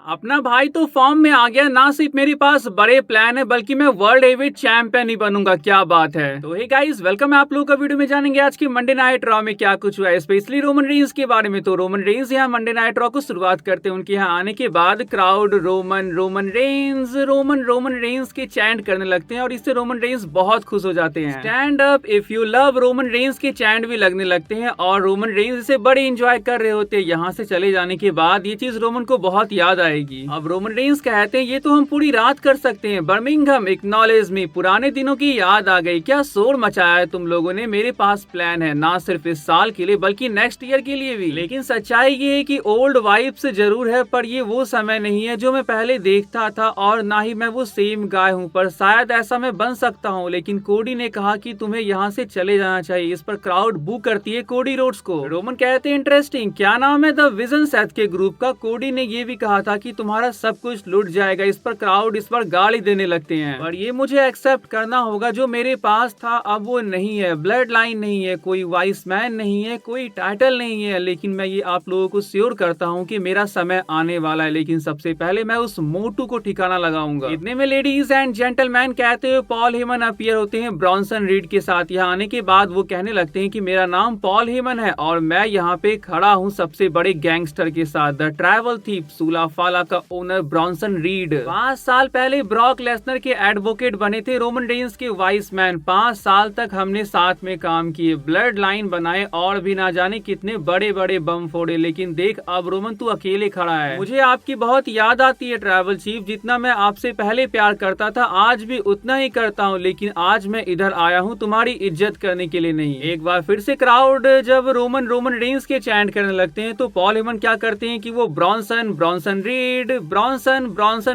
अपना भाई तो फॉर्म में आ गया। ना सिर्फ मेरे पास बड़े प्लान है बल्कि मैं वर्ल्ड हेवीवेट चैंपियन ही बनूंगा। क्या बात है। तो हे गाइस, वेलकम है आप लोगों का। वीडियो में जानेंगे आज की मंडे नाइट रॉ में क्या कुछ हुआ है, स्पेशली रोमन रेंस के बारे में। तो रोमन रेंस यहाँ मंडे नाइट रॉ को शुरुआत करते हैं। उनके यहाँ आने के बाद क्राउड रोमन रोमन रेंस के चैंट करने लगते हैं और इससे रोमन रेंस बहुत खुश हो जाते हैं। Stand up if you love Roman Reigns के चैंट भी लगने लगते हैं और रोमन रेंस इसे बड़े इंजॉय कर रहे होते हैं। यहाँ से चले जाने के बाद ये चीज रोमन को बहुत याद आएगी। अब रोमन रेंस कहते हैं ये तो हम पूरी रात कर सकते हैं। बर्मिंघम एक्नॉलेज मी, पुराने दिनों की याद आ गई। क्या शोर मचाया है तुम लोगों ने। मेरे पास प्लान है, ना सिर्फ इस साल के लिए बल्कि नेक्स्ट ईयर के लिए भी। लेकिन सच्चाई ये है कि ओल्ड वाइब्स जरूर है पर ये वो समय नहीं है जो मैं पहले देखता था और ना ही मैं वो सेम गाय हूँ। पर शायद ऐसा मैं बन सकता हूँ। लेकिन कोडी ने कहा कि तुम्हें यहाँ से चले जाना चाहिए। इस पर क्राउड बू करती है कोडी रोड्स को। रोमन कहते हैं इंटरेस्टिंग, क्या नाम है, द विजन सेथ के ग्रुप का। कोडी ने ये भी कहा था कि तुम्हारा सब कुछ लूट जाएगा। इस पर क्राउड इस पर गाली देने लगते हैं और ये मुझे एक्सेप्ट करना होगा। जो मेरे पास था अब वो नहीं है। ब्लड लाइन नहीं है, कोई वाइस मैन नहीं है, कोई टाइटल नहीं है। लेकिन मैं ये आप लोगों को श्योर करता हूँ कि मेरा समय आने वाला है। लेकिन सबसे पहले मैं उस मोटू को ठिकाना लगाऊंगा। इतने में लेडीज एंड जेंटलमैन कहते हुए पॉल हेमन अपीयर होते हैं ब्रॉन्सन रीड के साथ। यहाँ आने के बाद वो कहने लगते हैं कि मेरा नाम पॉल हेमन है और मैं यहाँ पे खड़ा हूँ सबसे बड़े गैंगस्टर के साथ, द ट्रैवल थीफ सूला फाला का ओनर ब्रॉन्सन रीड। 5 साल पहले ब्रॉक लेसनर के एडवोकेट बने थे रोमन रेंस के वाइस मैन। 5 साल तक हमने साथ में काम किए, ब्लड लाइन बनाए और भी ना जाने कितने बड़े बड़े बम फोड़े। लेकिन देख अब रोमन तू अकेले खड़ा है। मुझे आपकी बहुत याद आती है ट्रैवल चीफ। जितना मैं आपसे पहले प्यार करता था आज भी उतना ही करता हूँ। लेकिन आज मैं इधर आया हूँ तुम्हारी इज्जत करने के लिए नहीं। एक बार फिर से क्राउड जब रोमन रेंस के चैंट करने लगते हैं तो पॉल हेमन क्या करते हैं कि वो ब्रॉन्सन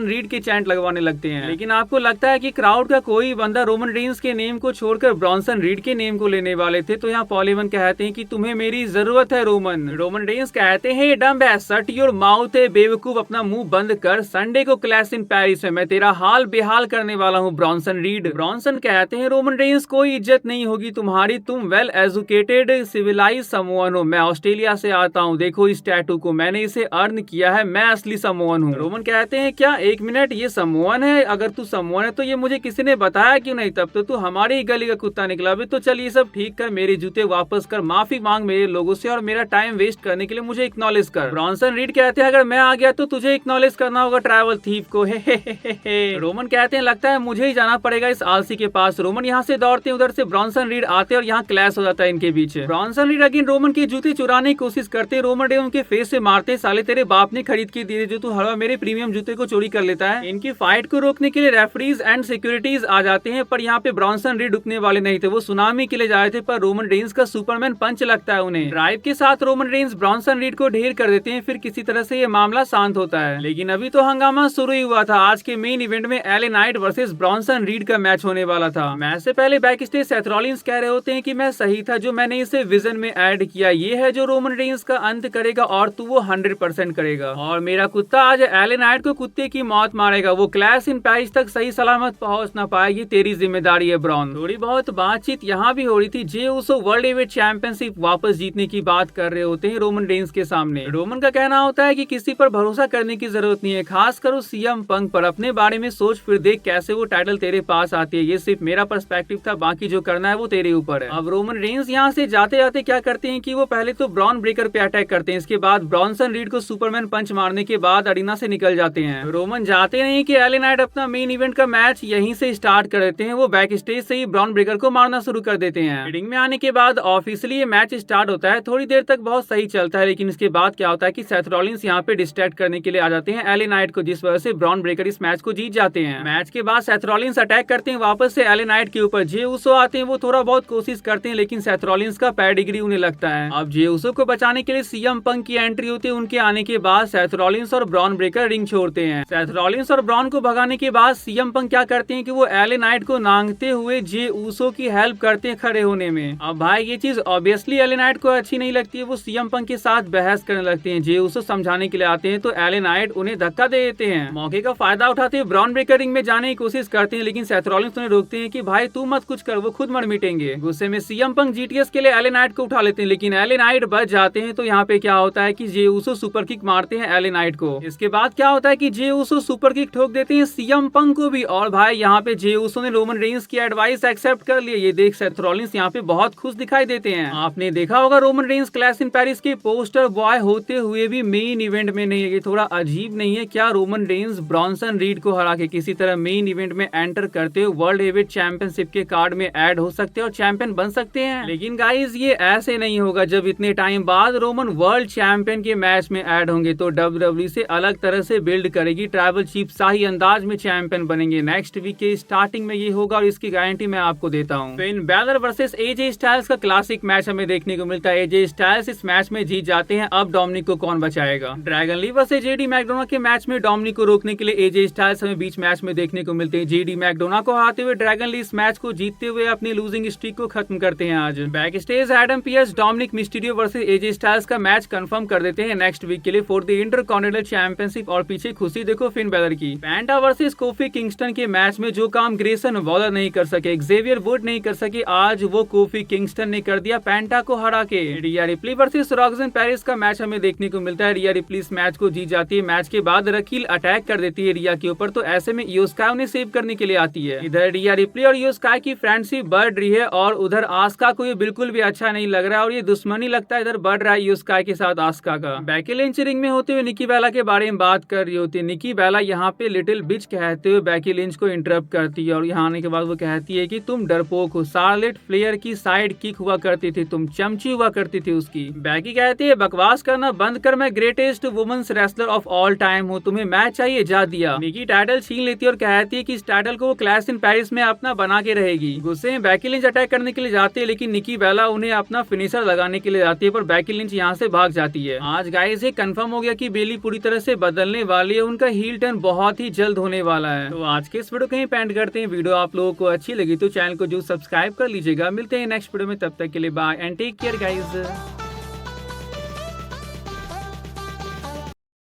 रीड के चैंट लगवाने लगते हैं। लेकिन आपको लगता है कि क्राउड का कोई बंदा रोमन रेंस के नेम को छोड़कर ब्रॉन्सन रीड के नेम को लेने वाले थे। तो यहाँ पॉल हेमन कहते हैं कि तुम्हें मेरी जरूरत है रोमन रेंस कहते हैं dumb S, shut your mouth है बेवकूफ, अपना मुंह बंद कर। संडे को क्लैश इन पेरिस में मैं तेरा हाल बेहाल करने वाला हूँ ब्रॉन्सन रीड। ब्रॉन्सन कहते हैं रोमन रेंस कोई इज्जत नहीं होगी तुम्हारी, तुम वेल एजुकेटेड सिविलाइज समोअन हो। मैं ऑस्ट्रेलिया से आता हूँ, देखो इस टैटू को, मैंने इसे अर्न किया है, मैं असली समोअन हूँ। रोमन कहते हैं क्या, एक मिनट, ये समोअन है? अगर तू समोअन है तो ये मुझे किसी ने बताया क्यों नहीं? तब तो तू हमारी ही गली का कुत्ता निकला। अभी तो चल ये सब ठीक कर, मेरे जूते वापस कर, माफी मांग मेरे लोगों से और मेरा टाइम वेस्ट करने के लिए मुझे एक्नॉलेज कर। ब्रॉन्सन रीड कहते हैं अगर मैं आ गया तो तुझे एक्नॉलेज करना होगा ट्रैवल थीफ को। हे। रोमन कहते हैं लगता है मुझे ही जाना पड़ेगा इस आलसी के पास। रोमन यहाँ से दौड़ते उधर से ब्रॉन्सन रीड आते और यहाँ क्लैश हो जाता है इनके बीच। ब्रॉन्सन रीड अगेन रोमन के जूते चुराने की कोशिश करते। रोमन डे उनके फेस से मारते, साले तेरे बाप ने खरीद के दिए जो तू हर बार मेरे प्रीमियम जूते को चोरी कर लेता है। इनकी फाइट को रोकने के लिए रेफरीज एंड सिक्योरिटीज आ जाते हैं पर यहाँ पे ब्रॉन्सन रीड रुकने वाले नहीं थे। वो सुनामी के लिए जा रहे थे पर रोमन रेंस का सुपरमैन पंच लगता है उन्हें। ड्राइव के साथ रोमन रेंस ब्रॉन्सन रीड को ढेर कर देते हैं। फिर किसी तरह से ये मामला शांत होता है। लेकिन अभी तो हंगामा शुरू ही हुआ था। आज के मेन इवेंट में LA Knight versus Bronson read का मैच होने वाला था। मैच से पहले बैक स्टेज सेथ रॉलिंस कह रहे होते हैं कि मैं सही था जो मैंने इसे विजन में ऐड किया। ये है जो रोमन रेंस का अंत करेगा और तू वो 100% करेगा। और मेरा कुत्ता आज एले नाइट को कुत्ते की मौत मारेगा। वो क्लैश इन पेरिस तक सही सलामत पहुंच ना पाए, ये तेरी जिम्मेदारी है ब्रॉन। थोड़ी बहुत बातचीत यहाँ भी हो रही थी। जे उसो वर्ल्ड हेवीवेट चैंपियनशिप वापस जीतने की बात कर रहे होते हैं रोमन रेंस के सामने। रोमन का कहना होता है कि किसी पर भरोसा करने की जरूरत नहीं है, खास करो सीएम पंक पर। अपने बारे में सोच फिर देख कैसे वो टाइटल तेरे पास आती है। ये सिर्फ मेरा पर्सपेक्टिव था, बाकी जो करना है वो तेरे ऊपर है। अब रोमन रेंस यहाँ से जाते जाते क्या करते हैं कि वो पहले तो ब्रॉन ब्रेकर पे अटैक करते हैं। इसके बाद ब्रॉन्सन रीड को सुपरमैन पंच मारने के बाद अरीना से निकल जाते हैं। रोमन जाते नहीं कि एले नाइट अपना मेन इवेंट का मैच यहीं से स्टार्ट कर देते हैं। वो बैक स्टेज से ही ब्रॉन ब्रेकर को मारना शुरू कर देते हैं। रिंग में आने के बाद ऑफिशियली ये मैच स्टार्ट होता है। थोड़ी देर तक बहुत सही चलता है लेकिन इसके बाद क्या होता है कि सेथ रॉलिंस यहाँ पे डिस्ट्रैक्ट करने के लिए आ जाते हैं एले नाइट को, जिस वजह से ब्रॉन ब्रेकर इस मैच को जीत जाते हैं। मैच के बाद सेथ रॉलिंस अटैक करते हैं वापस से एले नाइट के ऊपर। जे उसो आते हैं, वो थोड़ा बहुत कोशिश करते हैं लेकिन सेथ रॉलिंस का पैडिग्री उन्हें लगता है। अब जे उसो को बचाने के लिए सीएम पंक की एंट्री होती है। उनके आने के बाद सेथ रॉलिंस और ब्रॉन ब्रेकर रिंग छोड़ते हैं। सेथ रॉलिंस और ब्रॉन को भगाने के बाद सीएम पंक क्या करते हैं कि वो एले नाइट को नांगते हुए जे उसो की हेल्प करते हैं खड़े होने में। अब भाई ये चीज ऑब्वियसली एले नाइट को अच्छी नहीं लगती है। वो सीएम पंक के साथ बहस करने लगते हैं। जे उसो समझाने के लिए आते हैं तो एले नाइट उन्हें धक्का दे देते हैं। मौके का फायदा उठाते हुए ब्रॉन ब्रेकर रिंग में जाने की कोशिश करते हैं लेकिन सेथ रॉलिंस उन्हें रोकते हैं कि भाई तू मत कुछ कर, वो खुद मर मिटेंगे। गुस्से में सीएम पंक जीटीएस के लिए एले नाइट को उठा लेते हैं लेकिन एले नाइट बच जाते हैं। तो यहाँ पे क्या होता है कि जे उसो सुपर किक मारते हैं एले नाइट को इसके बाद क्या होता है कि जे ऊसो सुपर किक ठोक देते हैं सीएम पंक को भी, और भाई यहाँ पे जे ऊसो ने रोमन रेंस की एडवाइस एक्सेप्ट कर लिया। ये देख सेथ रॉलिंस यहाँ पे बहुत खुश दिखाई देते हैं। आपने देखा होगा Roman Reigns clash in Paris के पोस्टर बॉय होते हुए भी मेन इवेंट में नहीं है। ये थोड़ा अजीब नहीं है क्या? रोमन रेंस ब्रॉन्सन रीड को हरा के किसी तरह मेन इवेंट में एंटर करते हुए वर्ल्ड हेवीवेट चैंपियनशिप के कार्ड में ऐड हो सकते हैं और चैंपियन बन सकते हैं। लेकिन गाइस ये ऐसे नहीं होगा। जब इतने टाइम बाद रोमन वर्ल्ड चैंपियन के मैच में ऐड होंगे तो WWE से अलग तरह से बिल्ड करेगी, ट्राइबल चीफ शाही अंदाज में चैंपियन बनेंगे। नेक्स्ट वीक के स्टार्टिंग में ये होगा और इसकी गारंटी मैं आपको देता हूँ। Finn Balor versus AJ Styles का क्लासिक मैच हमें देखने को मिलता है। एजे स्टाइल्स इस मैच में जीत जाते हैं। अब डोमिनिक को कौन बचाएगा? Dragon Lee versus JD McDonagh के मैच में डोमिनिक को रोकने के लिए एजे स्टाइल्स हमें बीच मैच में देखने को मिलते हैं। जेडी मैकडोना को हराते हुए ड्रैगन ली इस मैच को जीतते हुए अपनी लूजिंग स्ट्रीक को खत्म करते हैं। आज back stage Adam PS Dominik Mysterio versus AJ Styles का मैच कंफर्म कर देते हैं नेक्स्ट वीक के लिए फॉर द इंटरकॉन्टिनेंटल चैंपियनशिप। और पीछे खुशी देखो फिन बैलर की। पैंटा वर्सेस कोफी किंगस्टन के मैच में जो काम ग्रेसन वॉलर नहीं कर सके, जेवियर वुड नहीं कर सके, आज वो कोफी किंगस्टन ने कर दिया पैंटा को हरा के। रिया रिप्ली वर्सेस रॉक्सन पेरिस का मैच हमें देखने को मिलता है। रिया रिप्ली इस मैच को जीत जाती है। मैच के बाद रकील अटैक कर देती है रिया के ऊपर, तो ऐसे में ईयो स्काई उन्हें सेव करने के लिए आती है। इधर रिया रिप्ली और ईयो स्काई की फ्रेंडशिप बढ़ रही है और उधर आस्का को ये बिल्कुल भी अच्छा नहीं लग रहा है और ये दुश्मनी लगता है इधर बढ़ रहा है ईयो स्काई के साथ आस्का का। बैकी लिंच रिंग में होते हुए निकी बेला के बारे में बात कर रही होती है। निकी बेला यहाँ पे लिटिल बिच कहते हुए बैकी लिंच को इंटरप्ट करती है और यहाँ आने के बाद वो कहती है कि तुम डरपोक हो, शार्लेट फ्लेयर की साइड किक हुआ करती थी, तुम चमची हुआ करती थी उसकी। बैकी कहती है बकवास करना बंद कर, मैं greatest women's wrestler of all time हूँ, तुम्हें मैच चाहिए जा दिया। निकी टाइटल छीन लेती है और कहती है कि इस टाइटल को वो क्लैश इन पेरिस में अपना बना के रहेगी। गुस्से में बैकी लिंच अटैक करने के लिए जाती है लेकिन निकी बेला उन्हें अपना फिनिशर लगाने के लिए जाती है पर बैकी लिंच यहाँ से भाग जाती है। आज गाइस ये कंफर्म हो गया कि बेली पूरी तरह से बदलने वाली है, उनका हील टर्न बहुत ही जल्द होने वाला है। तो आज के इस वीडियो कहीं पेंड करते हैं। वीडियो आप लोगों को अच्छी लगी तो चैनल को जो सब्सक्राइब कर लीजिएगा। मिलते हैं नेक्स्ट वीडियो में, तब तक के लिए bye and take care guys.